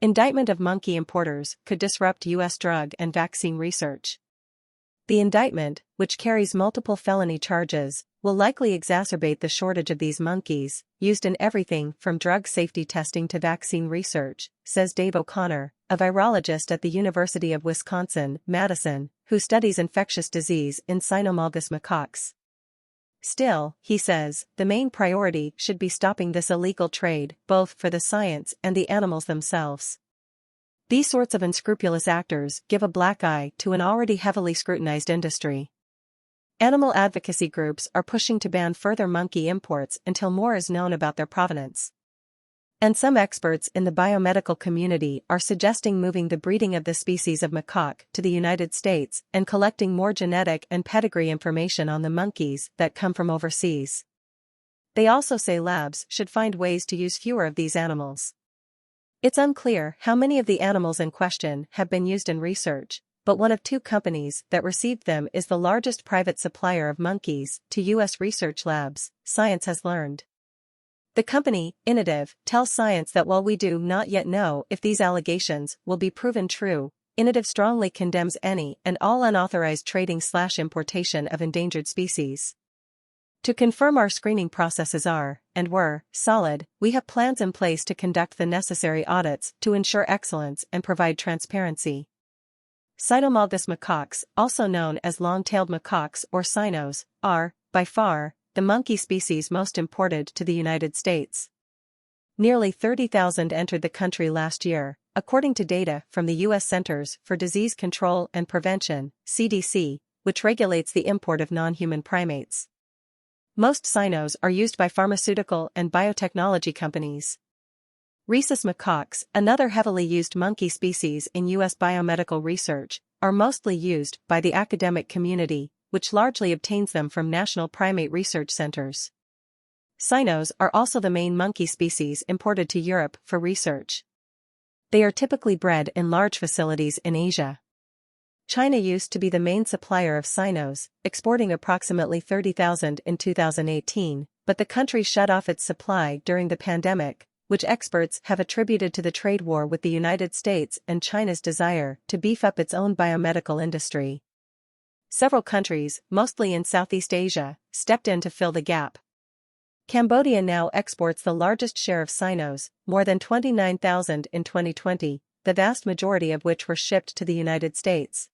Indictment of monkey importers could disrupt U.S. drug and vaccine research. The indictment, which carries multiple felony charges, will likely exacerbate the shortage of these monkeys, used in everything from drug safety testing to vaccine research, says Dave O'Connor, a virologist at the University of Wisconsin-Madison, who studies infectious disease in cynomolgus macaques. Still, he says, the main priority should be stopping this illegal trade, both for the science and the animals themselves. These sorts of unscrupulous actors give a black eye to an already heavily scrutinized industry. Animal advocacy groups are pushing to ban further monkey imports until more is known about their provenance. And some experts in the biomedical community are suggesting moving the breeding of the species of macaque to the United States and collecting more genetic and pedigree information on the monkeys that come from overseas. They also say labs should find ways to use fewer of these animals. It's unclear how many of the animals in question have been used in research, but one of two companies that received them is the largest private supplier of monkeys to U.S. research labs, Science has learned. The company, Innovative, tells Science that while we do not yet know if these allegations will be proven true, Innovative strongly condemns any and all unauthorized trading/importation of endangered species. To confirm our screening processes are, and were, solid, we have plans in place to conduct the necessary audits to ensure excellence and provide transparency. Cynomolgus macaques, also known as long-tailed macaques or cynos, are, by far, the monkey species most imported to the United States. Nearly 30,000 entered the country last year, according to data from the U.S. Centers for Disease Control and Prevention, CDC, which regulates the import of non-human primates. Most cynos are used by pharmaceutical and biotechnology companies. Rhesus macaques, another heavily used monkey species in U.S. biomedical research, are mostly used by the academic community, which largely obtains them from national primate research centers. Cynos are also the main monkey species imported to Europe for research. They are typically bred in large facilities in Asia. China used to be the main supplier of cynos, exporting approximately 30,000 in 2018, but the country shut off its supply during the pandemic, which experts have attributed to the trade war with the United States and China's desire to beef up its own biomedical industry. Several countries, mostly in Southeast Asia, stepped in to fill the gap. Cambodia now exports the largest share of cynos, more than 29,000 in 2020, the vast majority of which were shipped to the United States.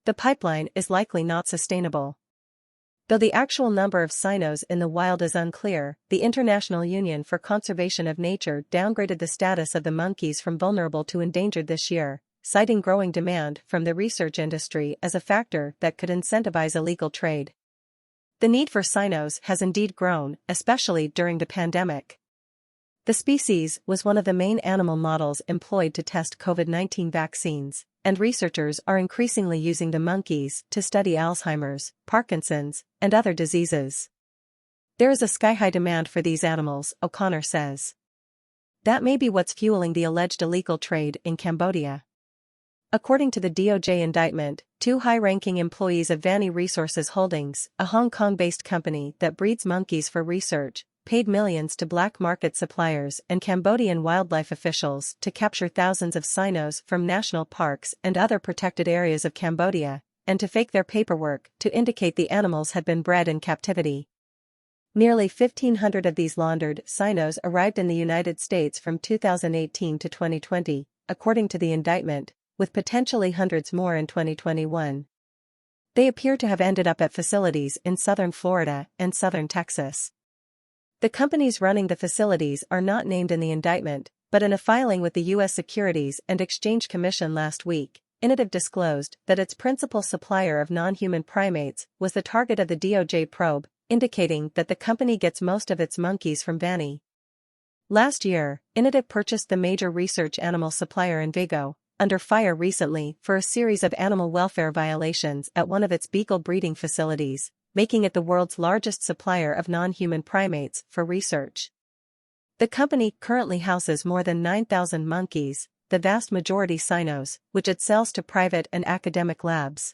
The pipeline is likely not sustainable. Though the actual number of cynos in the wild is unclear, the International Union for Conservation of Nature downgraded the status of the monkeys from vulnerable to endangered this year, citing growing demand from the research industry as a factor that could incentivize illegal trade. The need for cynos has indeed grown, especially during the pandemic. The species was one of the main animal models employed to test COVID-19 vaccines, and researchers are increasingly using the monkeys to study Alzheimer's, Parkinson's, and other diseases. There is a sky-high demand for these animals, O'Connor says. That may be what's fueling the alleged illegal trade in Cambodia. According to the DOJ indictment, two high-ranking employees of Vanny Resources Holdings, a Hong Kong-based company that breeds monkeys for research, paid millions to black market suppliers and Cambodian wildlife officials to capture thousands of cynos from national parks and other protected areas of Cambodia, and to fake their paperwork to indicate the animals had been bred in captivity. Nearly 1,500 of these laundered cynos arrived in the United States from 2018 to 2020, according to the indictment, with potentially hundreds more in 2021. They appear to have ended up at facilities in southern Florida and southern Texas. The companies running the facilities are not named in the indictment, but in a filing with the U.S. Securities and Exchange Commission last week, Innovative disclosed that its principal supplier of non-human primates was the target of the DOJ probe, indicating that the company gets most of its monkeys from Vanny. Last year, Innovative purchased the major research animal supplier Invigo, under fire recently for a series of animal welfare violations at one of its beagle breeding facilities, making it the world's largest supplier of non-human primates for research. The company currently houses more than 9,000 monkeys, the vast majority cynos, which it sells to private and academic labs.